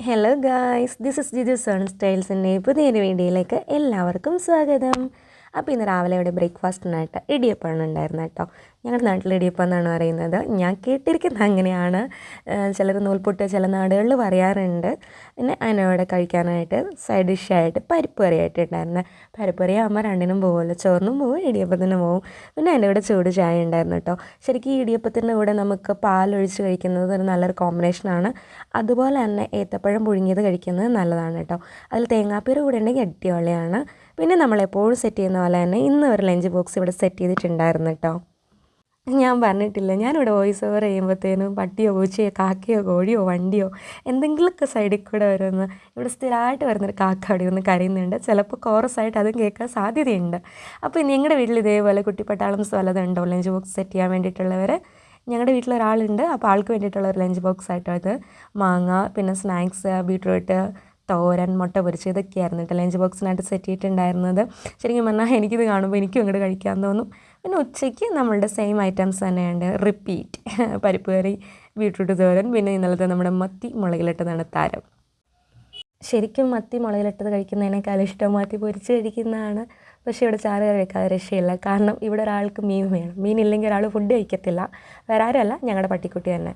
Hello guys, this is Jiju സൺ സ്റ്റൈൽസിൻ്റെ പുതിയൊരു വീഡിയോയിലേക്ക് എല്ലാവർക്കും സ്വാഗതം. അപ്പോൾ ഇന്ന് രാവിലെ ഇവിടെ ബ്രേക്ക്ഫാസ്റ്റിനായിട്ട് ഇടിയപ്പമാണ് ഉണ്ടായിരുന്നത് കേട്ടോ. ഞങ്ങളുടെ നാട്ടിൽ ഇടിയപ്പം എന്നാണ് പറയുന്നത്. ഞാൻ കേട്ടിരിക്കുന്നത് അങ്ങനെയാണ്. ചിലർ നൂൽപുട്ട് ചില നാടുകളിൽ പറയാറുണ്ട്. പിന്നെ അതിനോടെ കഴിക്കാനായിട്ട് സൈഡ് ഡിഷായിട്ട് പരിപ്പ് കറിയായിട്ടുണ്ടായിരുന്നു. പരിപ്പ് കറി ആകുമ്പോൾ രണ്ടിനും പോകുമല്ലോ, ചോറിനും പോകും ഇടിയപ്പത്തിനും പോകും. പിന്നെ അതിൻ്റെ കൂടെ ചൂട് ചായ ഉണ്ടായിരുന്നു കേട്ടോ. ശരിക്കും ഈ ഇടിയപ്പത്തിൻ്റെ കൂടെ നമുക്ക് പാലൊഴിച്ച് കഴിക്കുന്നത് ഒരു നല്ലൊരു കോമ്പിനേഷനാണ്. അതുപോലെ തന്നെ ഏത്തപ്പഴം പുഴുങ്ങിയത് കഴിക്കുന്നത് നല്ലതാണ് കേട്ടോ. അതിൽ തേങ്ങാപ്പീര കൂടെ ഉണ്ടെങ്കിൽ അടിപൊളിയാണ്. പിന്നെ നമ്മളെപ്പോഴും സെറ്റ് ചെയ്യുന്ന പോലെ തന്നെ ഇന്ന് ഒരു ലഞ്ച് ബോക്സ് ഇവിടെ സെറ്റ് ചെയ്തിട്ടുണ്ടായിരുന്നു കേട്ടോ. ഞാൻ പറഞ്ഞിട്ടില്ല, ഞാനിവിടെ വോയിസ് ഓവർ ചെയ്യുമ്പോഴത്തേനും പട്ടിയോ പൂച്ചയോ കാക്കയോ കോഴിയോ വണ്ടിയോ എന്തെങ്കിലുമൊക്കെ സൈഡിൽ കൂടെ വരുമെന്ന്. ഇവിടെ സ്ഥിരമായിട്ട് വരുന്നൊരു കാക്ക അവിടെ ഒന്ന് കരയുന്നുണ്ട്. ചിലപ്പോൾ കോറസായിട്ട് അതും കേൾക്കാൻ സാധ്യതയുണ്ട്. അപ്പോൾ നിങ്ങളുടെ വീട്ടിൽ ഇതേപോലെ കുട്ടിപ്പട്ടാളംസ് വല്ലതുണ്ടോ ലഞ്ച് ബോക്സ് സെറ്റ് ചെയ്യാൻ വേണ്ടിയിട്ടുള്ളവർ? ഞങ്ങളുടെ വീട്ടിലൊരാളുണ്ട്. അപ്പോൾ ആൾക്ക് വേണ്ടിയിട്ടുള്ള ഒരു ലഞ്ച് ബോക്സ് ആയിട്ടോ അത്. മാങ്ങ, പിന്നെ സ്നാക്സ്, ബീട്രൂട്ട്, തോരൻ, മുട്ട പൊരിച്ച് ഇതൊക്കെയായിരുന്നു കേട്ടോ ലഞ്ച് ബോക്സിനായിട്ട് സെറ്റ് ചെയ്തിട്ടുണ്ടായിരുന്നത്. ശരിക്കും പറഞ്ഞാൽ എനിക്കിത് കാണുമ്പോൾ എനിക്കും ഇങ്ങോട്ട് കഴിക്കാൻ തോന്നും. പിന്നെ ഉച്ചയ്ക്ക് നമ്മളുടെ സെയിം ഐറ്റംസ് തന്നെയുണ്ട്, റിപ്പീറ്റ്. പരിപ്പ് കറി, ബീട്രൂട്ട് തോരൻ, പിന്നെ ഇന്നലത്തെ നമ്മുടെ മത്തി മുളകിലിട്ടതാണ് താരം. ശരിക്കും മത്തി മുളകിലിട്ടത് കഴിക്കുന്നതിനേക്കാളും ഇഷ്ടം മത്തി പൊരിച്ച് കഴിക്കുന്നതാണ്. പക്ഷേ ഇവിടെ ചാറ് കറി വെക്കാതെ രക്ഷയില്ല. കാരണം ഇവിടെ ഒരാൾക്ക് മീൻ വേണം. മീനില്ലെങ്കിൽ ഒരാൾ ഫുഡ് കഴിക്കത്തില്ല. വേറെ ആരുമല്ല, ഞങ്ങളുടെ പട്ടിക്കുട്ടി തന്നെ.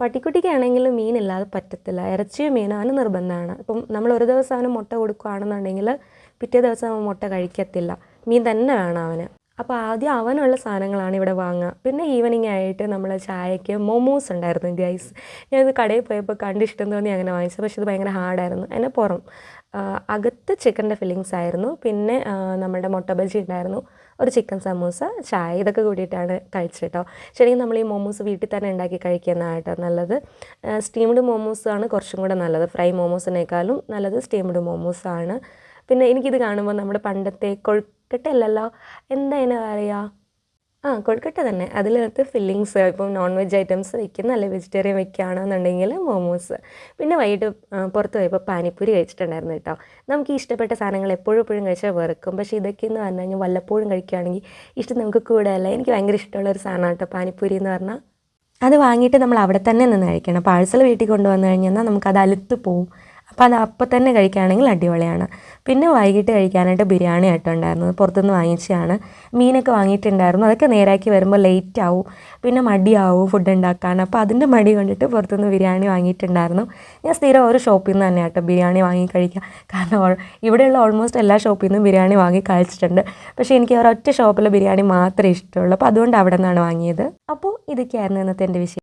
പട്ടിക്കുട്ടിക്കാണെങ്കിലും മീനില്ലാതെ പറ്റത്തില്ല. ഇറച്ചിയോ മീനോ അവന് നിർബന്ധമാണ്. ഇപ്പം നമ്മൾ ഒരു ദിവസം അവന് മുട്ട കൊടുക്കുകയാണെന്നുണ്ടെങ്കിൽ പിറ്റേ ദിവസം അവൻ മുട്ട കഴിക്കത്തില്ല. മീൻ തന്നെ വേണം അവന്. അപ്പോൾ ആദ്യം അവനുള്ള സാധനങ്ങളാണ് ഇവിടെ വാങ്ങുക. പിന്നെ ഈവനിങ് ആയിട്ട് നമ്മൾ ചായയ്ക്ക് മൊമോസ് ഉണ്ടായിരുന്നു ഗൈസ്. ഞാനിത് കടയിൽ പോയപ്പോൾ കണ്ട് ഇഷ്ടം തോന്നി അങ്ങനെ വാങ്ങിച്ചു. പക്ഷേ ഇത് ഭയങ്കര ഹാർഡായിരുന്നു. അതിൻ്റെ അകത്ത് ചിക്കൻ്റെ ഫില്ലിങ്സ് ആയിരുന്നു. പിന്നെ നമ്മുടെ മുട്ട ബജി ഉണ്ടായിരുന്നു, ഒരു ചിക്കൻ സമൂസ, ചായ, ഇതൊക്കെ കൂടിയിട്ടാണ് കഴിച്ചത് കേട്ടോ. ശരിക്കും നമ്മൾ ഈ മോമോസ് വീട്ടിൽ തന്നെ ഉണ്ടാക്കി കഴിക്കുന്നതാണ് കേട്ടോ നല്ലത്. സ്റ്റീംഡ് മോമോസാണ് കുറച്ചും കൂടെ നല്ലത്. ഫ്രൈ മോമോസിനേക്കാളും നല്ലത് സ്റ്റീംഡ് മോമോസാണ്. പിന്നെ എനിക്കിത് കാണുമ്പോൾ നമ്മുടെ പണ്ടത്തെ കൊഴുക്കട്ടയല്ലല്ലോ, എന്താ അതിനെ പറയുക, കൊഴുക്കട്ട തന്നെ. അതിനകത്ത് ഫില്ലിങ്സ് ഇപ്പം നോൺ വെജ് ഐറ്റംസ് വയ്ക്കുന്ന, അല്ലെങ്കിൽ വെജിറ്റേറിയൻ വയ്ക്കുകയാണെന്നുണ്ടെങ്കിൽ മോമോസ്. പിന്നെ വൈകിട്ട് പുറത്ത് പോയപ്പോൾ പാനിപ്പൂരി കഴിച്ചിട്ടുണ്ടായിരുന്നു കേട്ടോ. നമുക്ക് ഈ ഇഷ്ടപ്പെട്ട സാധനങ്ങൾ എപ്പോഴും കഴിച്ചാൽ വെറുക്കും. പക്ഷേ ഇതൊക്കെയെന്ന് പറഞ്ഞു കഴിഞ്ഞാൽ വല്ലപ്പോഴും കഴിക്കുകയാണെങ്കിൽ ഇഷ്ടം നമുക്ക് കൂടുതലല്ല. എനിക്ക് ഭയങ്കര ഇഷ്ടമുള്ളൊരു സാധനമാണ് കേട്ടോ പാനിപ്പൂരി എന്ന് പറഞ്ഞാൽ. അത് വാങ്ങിയിട്ട് നമ്മൾ അവിടെ തന്നെ നിന്ന് കഴിക്കണം. പാഴ്സൽ വീട്ടിൽ കൊണ്ടുവന്നു കഴിഞ്ഞാൽ നമുക്കത് അലുത്ത് പോവും. അപ്പോൾ അത് അപ്പം തന്നെ കഴിക്കുകയാണെങ്കിൽ അടിപൊളിയാണ്. പിന്നെ വൈകിട്ട് കഴിക്കാനായിട്ട് ബിരിയാണി ആയിട്ട് ഉണ്ടായിരുന്നത്, പുറത്തുനിന്ന് വാങ്ങിച്ചതാണ്. മീനൊക്കെ വാങ്ങിയിട്ടുണ്ടായിരുന്നു. അതൊക്കെ നേരാക്കി വരുമ്പോൾ ലേറ്റ് ആവും, പിന്നെ മടിയാവും ഫുഡ് ഉണ്ടാക്കാൻ. അപ്പോൾ അതിൻ്റെ മടി കൊണ്ടിട്ട് പുറത്തുനിന്ന് ബിരിയാണി വാങ്ങിയിട്ടുണ്ടായിരുന്നു. ഞാൻ സ്ഥിരം ഓരോ ഷോപ്പിൽ നിന്ന് തന്നെ കേട്ടോ ബിരിയാണി വാങ്ങി കഴിക്കുക. കാരണം ഇവിടെയുള്ള ഓൾമോസ്റ്റ് എല്ലാ ഷോപ്പിൽ നിന്നും ബിരിയാണി വാങ്ങി കഴിച്ചിട്ടുണ്ട്. പക്ഷേ എനിക്ക് ഒരൊറ്റ ഷോപ്പിൽ ബിരിയാണി മാത്രമേ ഇഷ്ടമുള്ളൂ. അപ്പോൾ അതുകൊണ്ട് അവിടെ നിന്നാണ് വാങ്ങിയത്. അപ്പോൾ ഇതൊക്കെയായിരുന്നു ഇന്നത്തെ എൻ്റെ വിഷയം.